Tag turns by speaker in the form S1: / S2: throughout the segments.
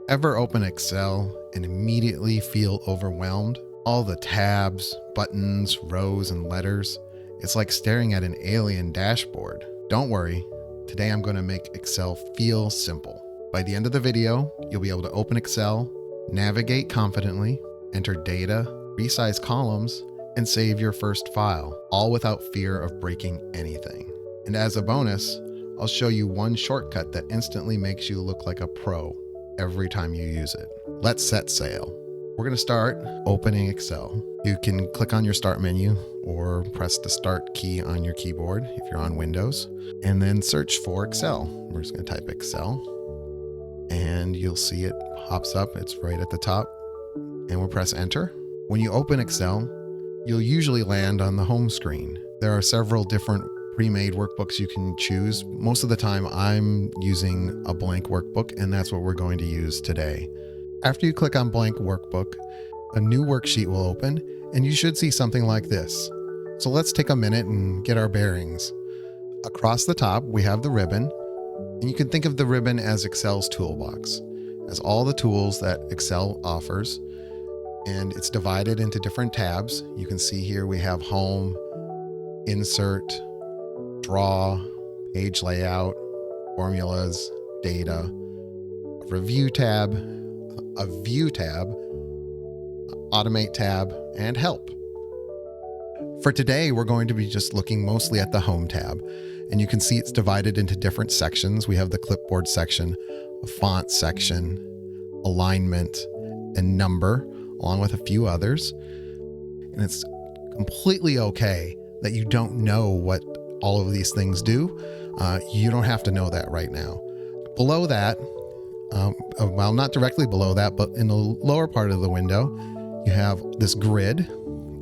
S1: Ever open Excel and immediately feel overwhelmed? All the tabs, buttons, rows, and letters. It's like staring at an alien dashboard. Don't worry, today I'm going to make Excel feel simple. By the end of the video, you'll be able to open Excel, navigate confidently, enter data, resize columns, and save your first file, all without fear of breaking anything. And as a bonus, I'll show you one shortcut that instantly makes you look like a pro every time you use it. Let's set sail. We're going to start opening Excel. You can click on your start menu or press the start key on your keyboard if you're on Windows, and then search for Excel. We're just going to type Excel, and you'll see it pops up. It's right at the top, and we'll press enter. When you open Excel, you'll usually land on the home screen. There are several different pre-made workbooks you can choose. Most of the time I'm using a blank workbook, and that's what we're going to use today. After you click on blank workbook, a new worksheet will open and you should see something like this. So let's take a minute and get our bearings. Across the top, we have the ribbon, and you can think of the ribbon as Excel's toolbox, as all the tools that Excel offers, and it's divided into different tabs. You can see here we have home, insert, draw, page layout, formulas, data, a review tab, a view tab, automate tab, and help. For today, we're going to be just looking mostly at the home tab, and you can see it's divided into different sections. We have the clipboard section, a font section, alignment, and number, along with a few others. And it's completely okay that you don't know what all of these things do. You don't have to know that right now. Below that, well, not directly below that, but in the lower part of the window, you have this grid,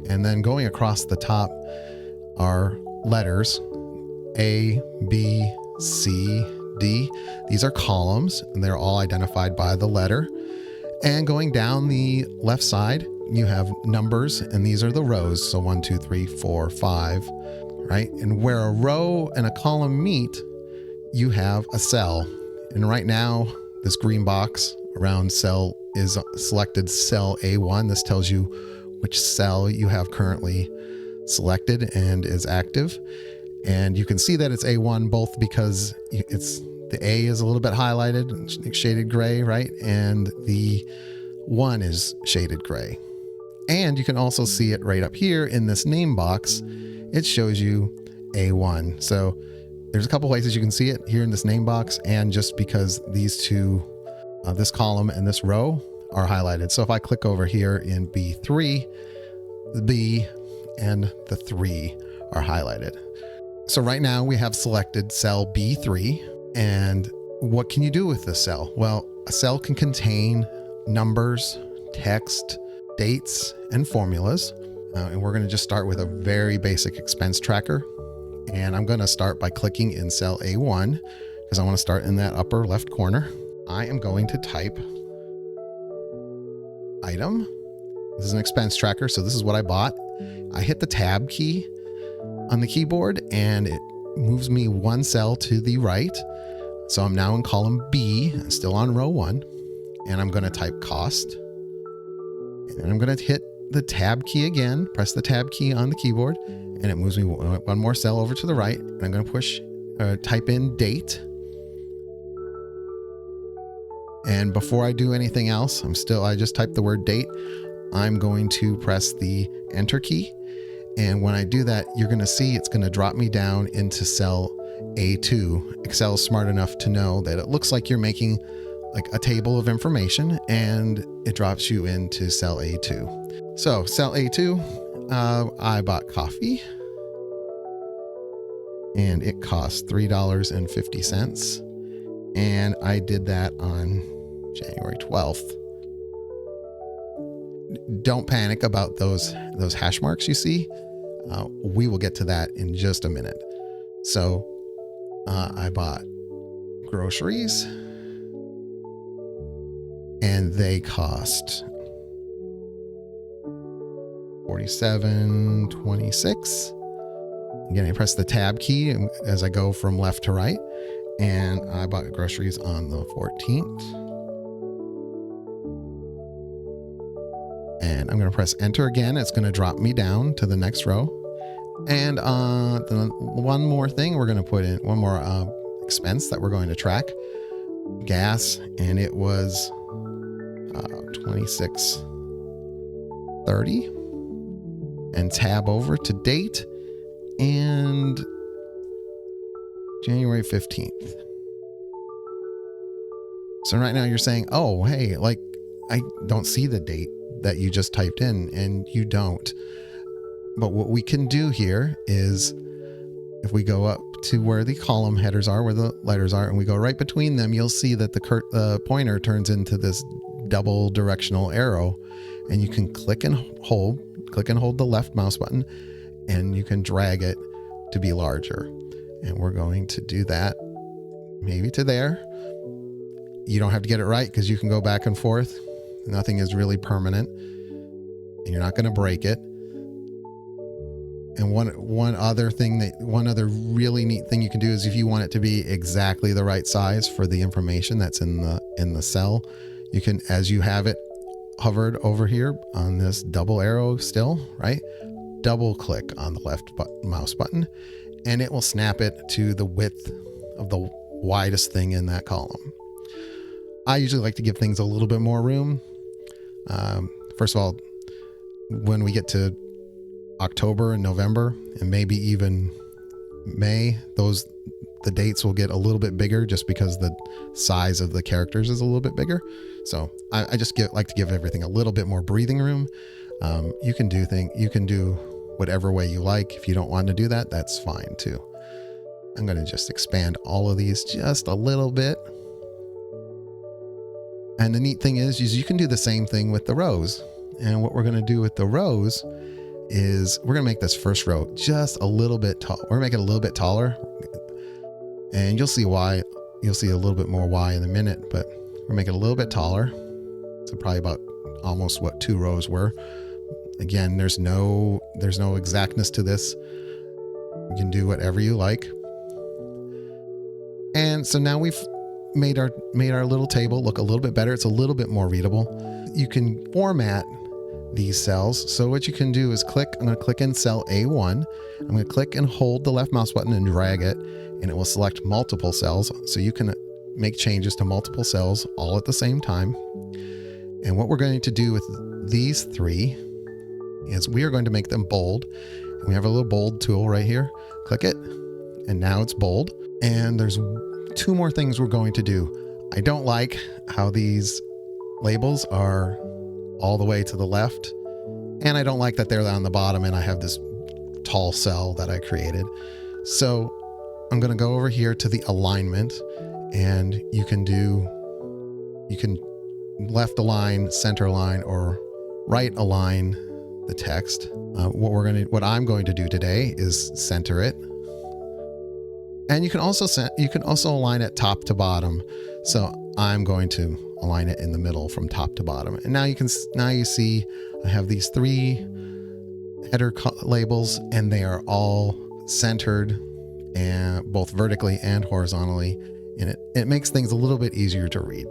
S1: and then going across the top are letters A, B, C, D. These are columns, and they're all identified by the letter. And going down the left side, you have numbers, and these are the rows. So 1, 2, 3, 4, 5, right? And where a row and a column meet, you have a cell. And right now, this green box around cell is selected cell A1. This tells you which cell you have currently selected and is active. And you can see that it's A1 both because the A is a little bit highlighted, shaded gray, right? And the 1 is shaded gray. And you can also see it right up here in this name box. It shows you A1. So there's a couple places you can see it here in this name box, and just because these two, this column and this row are highlighted. So if I click over here in B3, the B and the 3 are highlighted. So right now we have selected cell B3. And what can you do with this cell? Well, a cell can contain numbers, text, dates, and formulas. And we're going to just start with a very basic expense tracker. And I'm going to start by clicking in cell A1 because I want to start in that upper left corner. I am going to type item. This is an expense tracker, so this is what I bought. I hit the tab key on the keyboard and it moves me one cell to the right. So I'm now in column B, still on row 1, and I'm going to type cost. And I'm going to hit the tab key again, press the tab key on the keyboard, and it moves me one more cell over to the right. And I'm going to type in date. And before I do anything else, I just typed the word date. I'm going to press the enter key. And when I do that, you're going to see it's going to drop me down into cell A2. Excel is smart enough to know that it looks like you're making like a table of information, and it drops you into cell A2. So cell A2, I bought coffee, and it cost $3.50. And I did that on January 12th. Don't panic about those hash marks you see. We will get to that in just a minute. So I bought groceries, and they cost $47.26. Again, I press the tab key as I go from left to right, and I bought groceries on the 14th. And I'm going to press enter again. It's going to drop me down to the next row. And one more thing, we're going to put in one more expense that we're going to track. Gas, and it was $26.30. And tab over to date and January 15th. So right now you're saying, oh, hey, like I don't see the date that you just typed in, and you don't. But what we can do here is if we go up to where the column headers are, where the letters are, and we go right between them, you'll see that the pointer turns into this double directional arrow, and you can click and hold the left mouse button, and you can drag it to be larger. And we're going to do that maybe to there. You don't have to get it right because you can go back and forth. Nothing is really permanent, and you're not going to break it. And one other really neat thing you can do is if you want it to be exactly the right size for the information that's in the cell, you can, as you have it hovered over here on this double arrow still, right? Double click on the left mouse button, and it will snap it to the width of the widest thing in that column. I usually like to give things a little bit more room. First of all, when we get to October and November and maybe even May, the dates will get a little bit bigger just because the size of the characters is a little bit bigger. So I just like to give everything a little bit more breathing room. You can do whatever way you like. If you don't want to do that, that's fine too. I'm going to just expand all of these just a little bit. And the neat thing is you can do the same thing with the rows. And what we're going to do with the rows is we're going to make this first row just a little bit tall. We're going to make it a little bit taller. And you'll see why. You'll see a little bit more why in a minute, but we're making it a little bit taller. So probably about almost what 2 rows were. Again, there's no exactness to this. You can do whatever you like. And so now we've made our little table look a little bit better. It's a little bit more readable. You can format these cells. So what you can do is I'm going to click in cell A1. I'm going to click and hold the left mouse button and drag it, and it will select multiple cells. So you can make changes to multiple cells all at the same time. And what we're going to do with these 3 is we are going to make them bold. And we have a little bold tool right here. Click it, and now it's bold. And there's 2 more things we're going to do. I don't like how these labels are all the way to the left, and I don't like that they're on the bottom and I have this tall cell that I created. So I'm going to go over here to the alignment, and you can left align, center align, or right align the text. What I'm going to do today is center it. And you can also align it top to bottom. So I'm going to align it in the middle from top to bottom. And now you see I have these 3 header labels, and they are all centered, and both vertically and horizontally. And it makes things a little bit easier to read.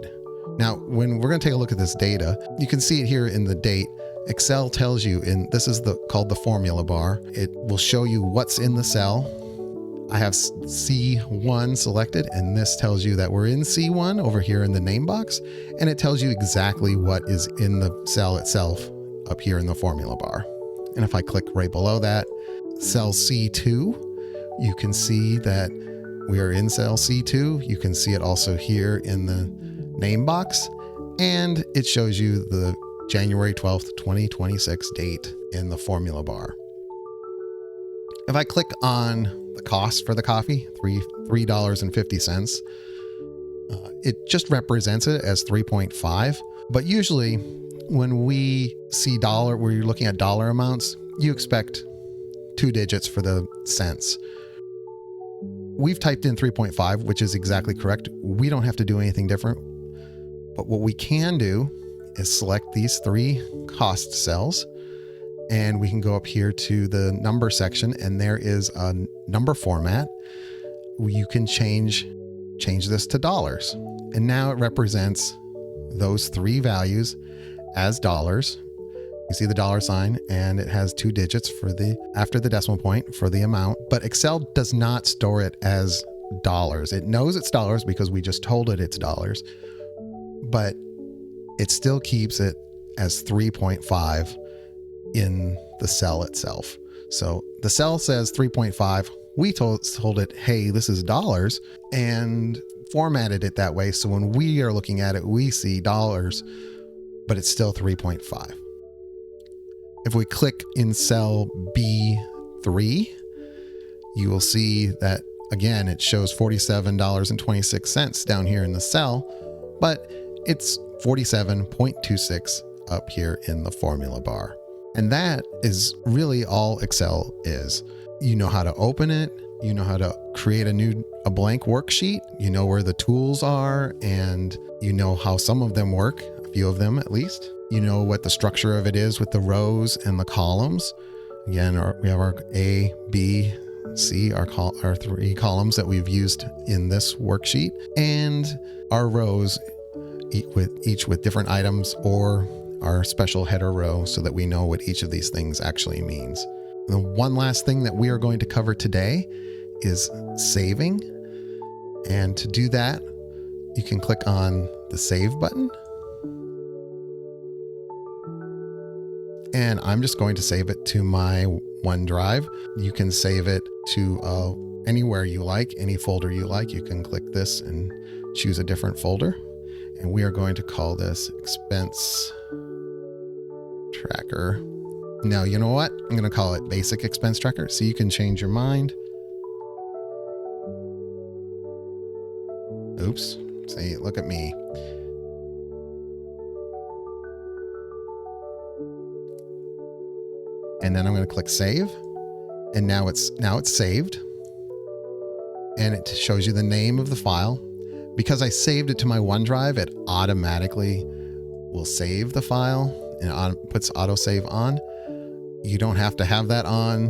S1: Now, when we're going to take a look at this data, you can see it here in the date. Excel tells you, this is called the formula bar. It will show you what's in the cell. I have C1 selected, and this tells you that we're in C1 over here in the name box, and it tells you exactly what is in the cell itself up here in the formula bar. And if I click right below that, cell C2, you can see that we are in cell C2. You can see it also here in the name box, and it shows you the January 12th, 2026 date in the formula bar. If I click on the cost for the coffee, $3.50, it just represents it as 3.5. But usually when we see where you're looking at dollar amounts, you expect 2 digits for the cents. We've typed in 3.5, which is exactly correct. We don't have to do anything different. But what we can do is select these 3 cost cells, and we can go up here to the number section, and there is a number format. You can change this to dollars. And now it represents those 3 values as dollars. You see the dollar sign, and it has 2 digits after the decimal point for the amount, but Excel does not store it as dollars. It knows it's dollars because we just told it it's dollars, but it still keeps it as 3.5 in the cell itself. So the cell says 3.5. We told it, hey, this is dollars, and formatted it that way. So when we are looking at it, we see dollars, but it's still 3.5. If we click in cell B3, you will see that, again, it shows $47.26 down here in the cell, but it's 47.26 up here in the formula bar. And that is really all Excel is. You know how to open it. You know how to create a blank worksheet. You know where the tools are, and you know how some of them work, a few of them at least. You know what the structure of it is with the rows and the columns. Again, we have our A, B, C, our 3 columns that we've used in this worksheet, and our rows each with different items or our special header row so that we know what each of these things actually means. The one last thing that we are going to cover today is saving. And to do that, you can click on the Save button. And I'm just going to save it to my OneDrive. You can save it to anywhere you like, any folder you like. You can click this and choose a different folder. And we are going to call this Expense Tracker. Now, you know what? I'm going to call it Basic Expense Tracker, so you can change your mind. Oops. See, look at me. And then I'm going to click Save. And now it's saved. And it shows you the name of the file. Because I saved it to my OneDrive, it automatically will save the file and puts autosave on. You don't have to have that on.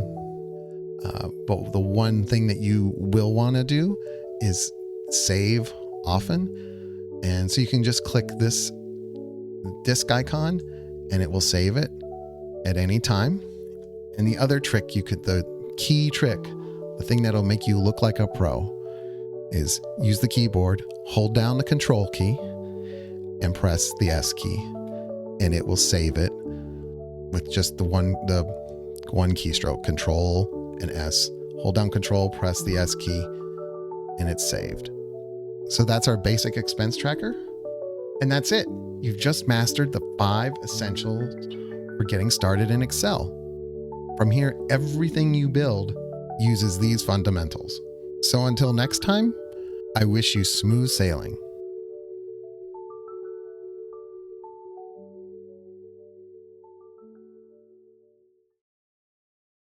S1: But the one thing that you will want to do is save often. And so you can just click this disk icon and it will save it at any time. And the other trick the key trick, the thing that'll make you look like a pro, is use the keyboard, hold down the Control key, and press the S key, and it will save it with just the one keystroke, Control and S. Hold down Control, press the S key, and it's saved. So that's our basic expense tracker, and that's it. You've just mastered the 5 essentials for getting started in Excel. From here, everything you build uses these fundamentals. So until next time, I wish you smooth sailing.